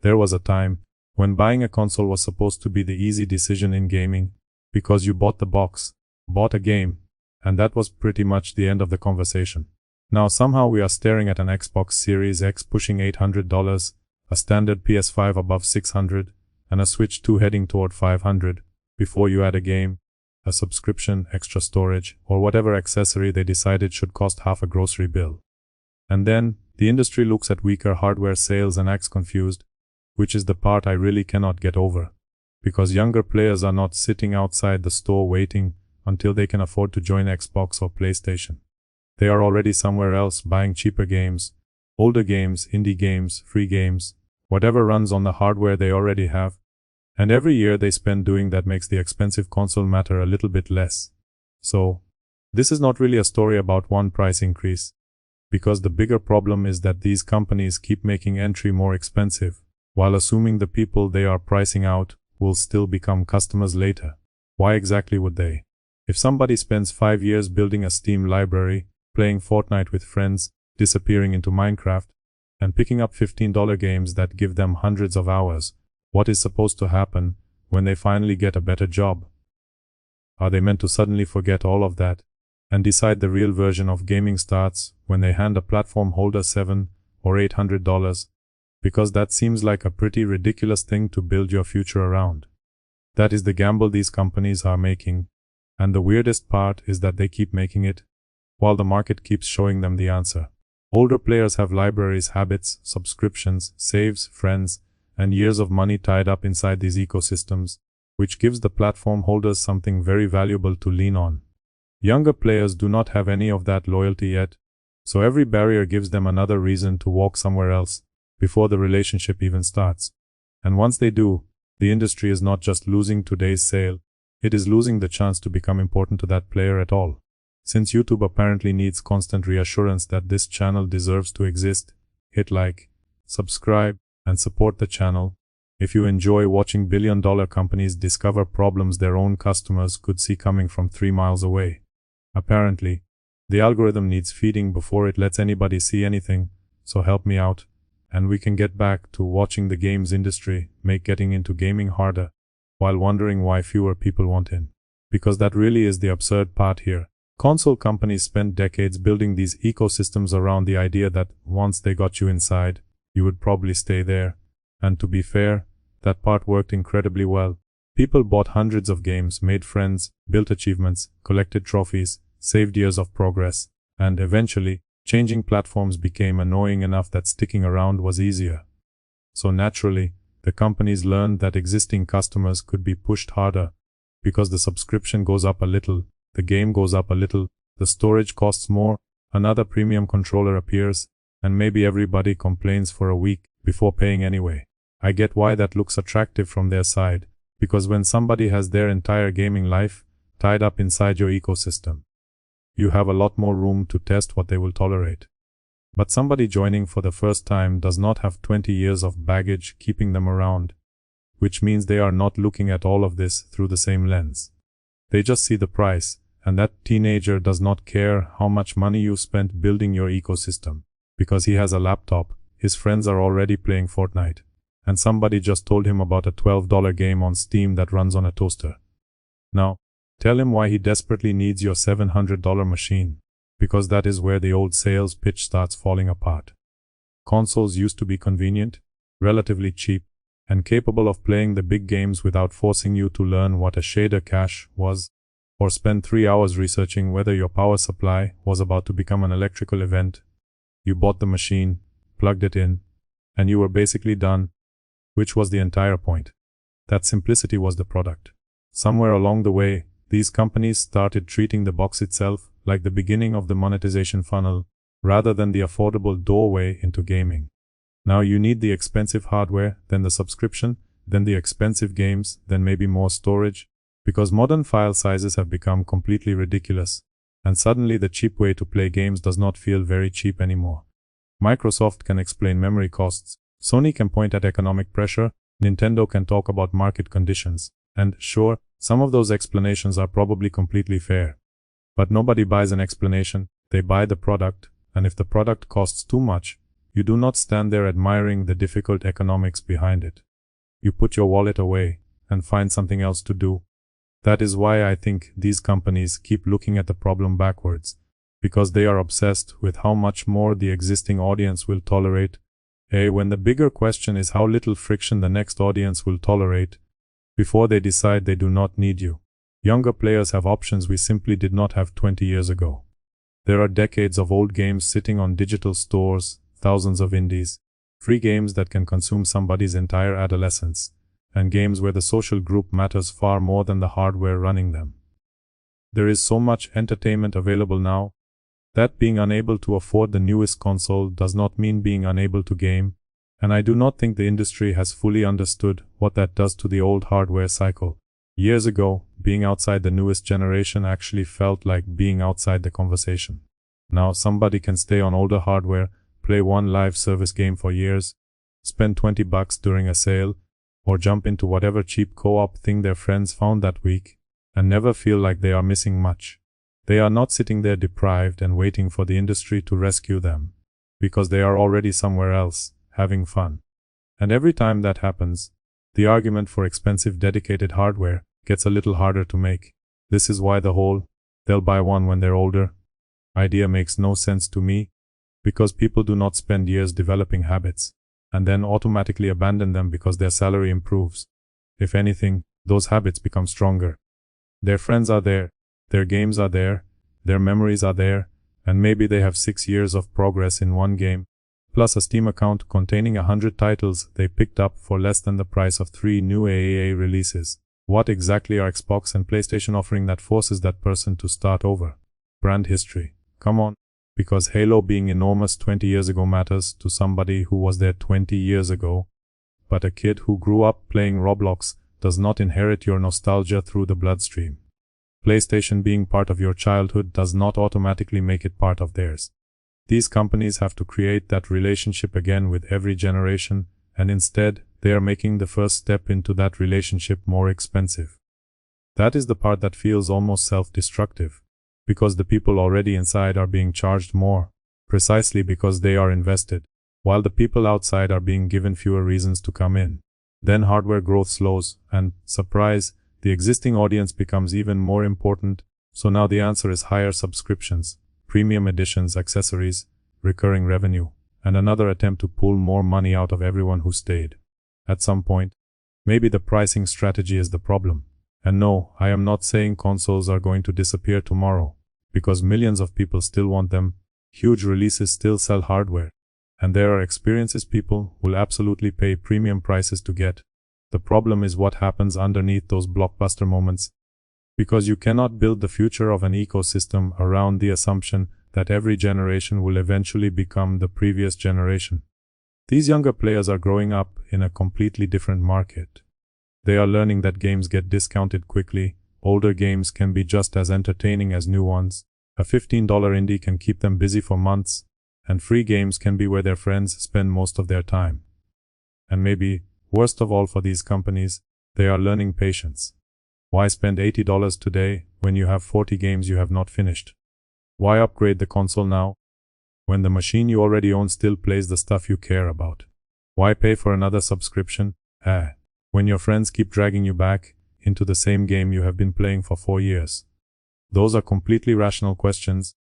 There was a time when buying a console was supposed to be the easy decision in gaming, because you bought the box, bought a game, and that was pretty much the end of the conversation. Now somehow we are staring at an Xbox Series X pushing $800, a standard PS5 above $600, and a Switch 2 heading toward $500, before you add a game, a subscription, extra storage, or whatever accessory they decided should cost half a grocery bill. And then, the industry looks at weaker hardware sales and acts confused, which is the part I really cannot get over. Because younger players are not sitting outside the store waiting until they can afford to join Xbox or PlayStation. They are already somewhere else buying cheaper games, older games, indie games, free games, whatever runs on the hardware they already have. And every year they spend doing that makes the expensive console matter a little bit less. So, this is not really a story about one price increase. Because the bigger problem is that these companies keep making entry more expensive, while assuming the people they are pricing out will still become customers later. Why exactly would they? If somebody spends 5 years building a Steam library, playing Fortnite with friends, disappearing into Minecraft, and picking up $15 games that give them hundreds of hours, what is supposed to happen when they finally get a better job? Are they meant to suddenly forget all of that and decide the real version of gaming starts when they hand a platform holder $700 or $800? Because that seems like a pretty ridiculous thing to build your future around. That is the gamble these companies are making, and the weirdest part is that they keep making it, while the market keeps showing them the answer. Older players have libraries, habits, subscriptions, saves, friends, and years of money tied up inside these ecosystems, which gives the platform holders something very valuable to lean on. Younger players do not have any of that loyalty yet, so every barrier gives them another reason to walk somewhere else before the relationship even starts. And once they do, the industry is not just losing today's sale, it is losing the chance to become important to that player at all. Since YouTube apparently needs constant reassurance that this channel deserves to exist, hit like, subscribe, and support the channel. If you enjoy watching billion-dollar companies discover problems their own customers could see coming from 3 miles away. Apparently, the algorithm needs feeding before it lets anybody see anything, so help me out, and we can get back to watching the games industry make getting into gaming harder, while wondering why fewer people want in. Because that really is the absurd part here. Console companies spent decades building these ecosystems around the idea that once they got you inside, you would probably stay there. And to be fair, that part worked incredibly well. People bought hundreds of games, made friends, built achievements, collected trophies, saved years of progress, and eventually, changing platforms became annoying enough that sticking around was easier. So naturally, the companies learned that existing customers could be pushed harder, because the subscription goes up a little, the game goes up a little, the storage costs more, another premium controller appears, and maybe everybody complains for a week before paying anyway. I get why that looks attractive from their side, because when somebody has their entire gaming life tied up inside your ecosystem, you have a lot more room to test what they will tolerate. But somebody joining for the first time does not have 20 years of baggage keeping them around, which means they are not looking at all of this through the same lens. They just see the price, and that teenager does not care how much money you spent building your ecosystem, because he has a laptop, his friends are already playing Fortnite, and somebody just told him about a $12 game on Steam that runs on a toaster. Now, tell him why he desperately needs your $700 machine, because that is where the old sales pitch starts falling apart. Consoles used to be convenient, relatively cheap, and capable of playing the big games without forcing you to learn what a shader cache was, or spend 3 hours researching whether your power supply was about to become an electrical event. You bought the machine, plugged it in, and you were basically done, which was the entire point. That simplicity was the product. Somewhere along the way, these companies started treating the box itself like the beginning of the monetization funnel, rather than the affordable doorway into gaming. Now you need the expensive hardware, then the subscription, then the expensive games, then maybe more storage, because modern file sizes have become completely ridiculous, and suddenly the cheap way to play games does not feel very cheap anymore. Microsoft can explain memory costs, Sony can point at economic pressure, Nintendo can talk about market conditions, and sure, some of those explanations are probably completely fair. But nobody buys an explanation, they buy the product, and if the product costs too much, You do not stand there admiring the difficult economics behind it. You put your wallet away and find something else to do. That is why I think these companies keep looking at the problem backwards, because they are obsessed with how much more the existing audience will tolerate, when the bigger question is how little friction the next audience will tolerate before they decide they do not need you. Younger players have options we simply did not have 20 years ago. There are decades of old games sitting on digital stores, thousands of indies, free games that can consume somebody's entire adolescence, and games where the social group matters far more than the hardware running them. There is so much entertainment available now that being unable to afford the newest console does not mean being unable to game, and I do not think the industry has fully understood what that does to the old hardware cycle. Years ago, being outside the newest generation actually felt like being outside the conversation. Now somebody can stay on older hardware, play one live service game for years, spend $20 during a sale, or jump into whatever cheap co-op thing their friends found that week, and never feel like they are missing much. They are not sitting there deprived and waiting for the industry to rescue them, because they are already somewhere else, having fun. And every time that happens, the argument for expensive dedicated hardware gets a little harder to make. This is why the whole, they'll buy one when they're older, idea makes no sense to me, because people do not spend years developing habits, and then automatically abandon them because their salary improves. If anything, those habits become stronger. Their friends are there, their games are there, their memories are there, and maybe they have 6 years of progress in one game, plus a Steam account containing 100 titles they picked up for less than the price of 3 new AAA releases. What exactly are Xbox and PlayStation offering that forces that person to start over? Brand history. Come on. Because Halo being enormous 20 years ago matters to somebody who was there 20 years ago, but a kid who grew up playing Roblox does not inherit your nostalgia through the bloodstream. PlayStation being part of your childhood does not automatically make it part of theirs. These companies have to create that relationship again with every generation, and instead, they are making the first step into that relationship more expensive. That is the part that feels almost self-destructive, because the people already inside are being charged more, precisely because they are invested, while the people outside are being given fewer reasons to come in. Then hardware growth slows, and, surprise, the existing audience becomes even more important, so now the answer is higher subscriptions, premium editions, accessories, recurring revenue, and another attempt to pull more money out of everyone who stayed. At some point, maybe the pricing strategy is the problem. And no, I am not saying consoles are going to disappear tomorrow, because millions of people still want them, huge releases still sell hardware, and there are experiences people will absolutely pay premium prices to get. The problem is what happens underneath those blockbuster moments, because you cannot build the future of an ecosystem around the assumption that every generation will eventually become the previous generation. These younger players are growing up in a completely different market. They are learning that games get discounted quickly, older games can be just as entertaining as new ones, a $15 indie can keep them busy for months, and free games can be where their friends spend most of their time. And maybe, worst of all for these companies, they are learning patience. Why spend $80 today when you have 40 games you have not finished? Why upgrade the console now, when the machine you already own still plays the stuff you care about? Why pay for another subscription, when your friends keep dragging you back into the same game you have been playing for 4 years? Those are completely rational questions,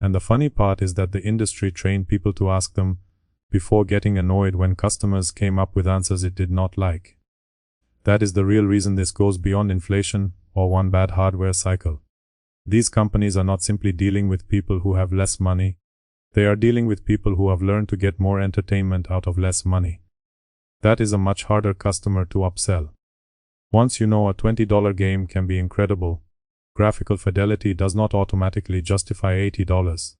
and the funny part is that the industry trained people to ask them before getting annoyed when customers came up with answers it did not like. That is the real reason this goes beyond inflation or one bad hardware cycle. These companies are not simply dealing with people who have less money, they are dealing with people who have learned to get more entertainment out of less money. That is a much harder customer to upsell. Once you know a $20 game can be incredible, graphical fidelity does not automatically justify $80.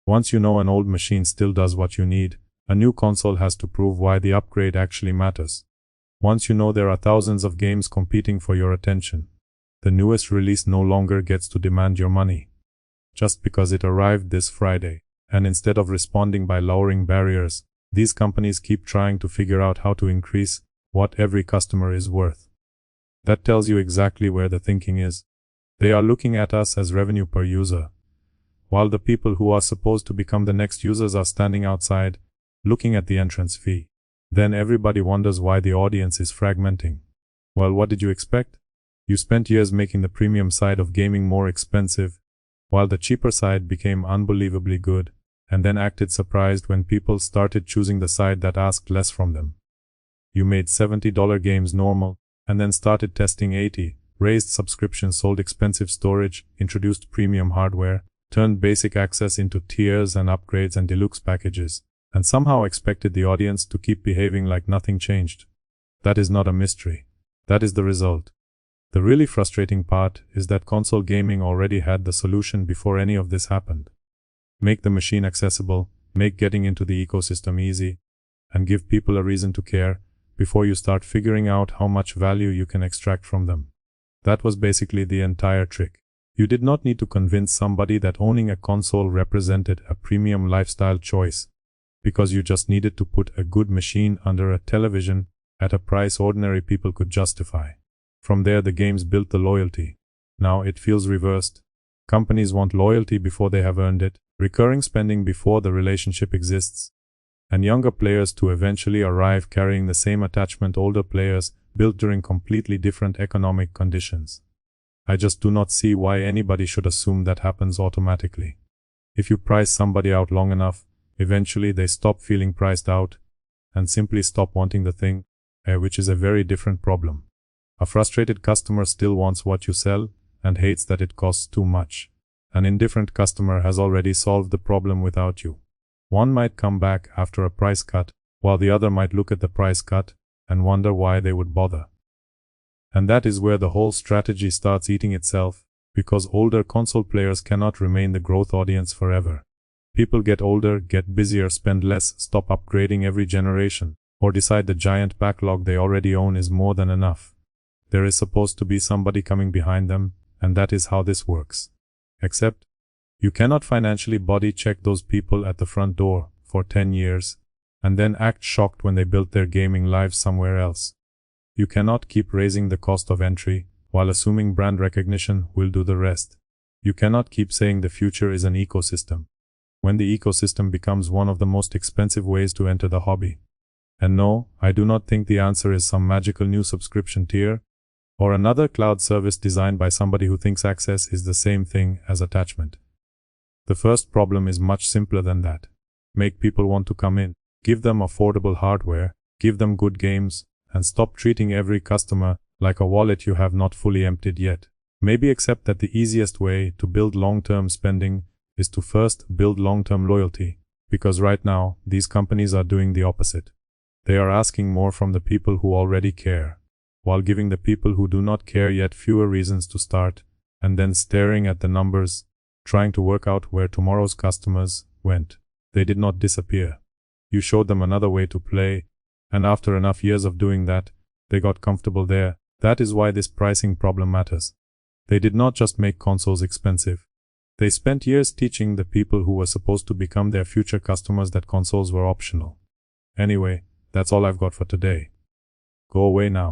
Once you know an old machine still does what you need, a new console has to prove why the upgrade actually matters. Once you know there are thousands of games competing for your attention, the newest release no longer gets to demand your money. Just because it arrived this Friday, and instead of responding by lowering barriers, these companies keep trying to figure out how to increase what every customer is worth. That tells you exactly where the thinking is. They are looking at us as revenue per user, while the people who are supposed to become the next users are standing outside, looking at the entrance fee. Then everybody wonders why the audience is fragmenting. Well, what did you expect? You spent years making the premium side of gaming more expensive, while the cheaper side became unbelievably good, and then acted surprised when people started choosing the side that asked less from them. You made $70 games normal, and then started testing 80, raised subscriptions, sold expensive storage, introduced premium hardware, turned basic access into tiers and upgrades and deluxe packages, and somehow expected the audience to keep behaving like nothing changed. That is not a mystery. That is the result. The really frustrating part is that console gaming already had the solution before any of this happened. Make the machine accessible, make getting into the ecosystem easy, and give people a reason to care before you start figuring out how much value you can extract from them. That was basically the entire trick. You did not need to convince somebody that owning a console represented a premium lifestyle choice, because you just needed to put a good machine under a television at a price ordinary people could justify. From there the games built the loyalty. Now it feels reversed. Companies want loyalty before they have earned it, recurring spending before the relationship exists, and younger players to eventually arrive carrying the same attachment older players built during completely different economic conditions. I just do not see why anybody should assume that happens automatically. If you price somebody out long enough, eventually they stop feeling priced out and simply stop wanting the thing, which is a very different problem. A frustrated customer still wants what you sell and hates that it costs too much. An indifferent customer has already solved the problem without you. One might come back after a price cut, while the other might look at the price cut and wonder why they would bother. And that is where the whole strategy starts eating itself, because older console players cannot remain the growth audience forever. People get older, get busier, spend less, stop upgrading every generation, or decide the giant backlog they already own is more than enough. There is supposed to be somebody coming behind them, and that is how this works. Except, you cannot financially body check those people at the front door for 10 years, and then act shocked when they built their gaming lives somewhere else. You cannot keep raising the cost of entry, while assuming brand recognition will do the rest. You cannot keep saying the future is an ecosystem, when the ecosystem becomes one of the most expensive ways to enter the hobby. And no, I do not think the answer is some magical new subscription tier, or another cloud service designed by somebody who thinks access is the same thing as attachment. The first problem is much simpler than that. Make people want to come in, give them affordable hardware, give them good games, and stop treating every customer like a wallet you have not fully emptied yet. Maybe accept that the easiest way to build long-term spending is to first build long-term loyalty, because right now, these companies are doing the opposite. They are asking more from the people who already care, while giving the people who do not care yet fewer reasons to start, and then staring at the numbers, trying to work out where tomorrow's customers went. They did not disappear. You showed them another way to play, and after enough years of doing that, they got comfortable there. That is why this pricing problem matters. They did not just make consoles expensive. They spent years teaching the people who were supposed to become their future customers that consoles were optional. Anyway, that's all I've got for today. Go away now.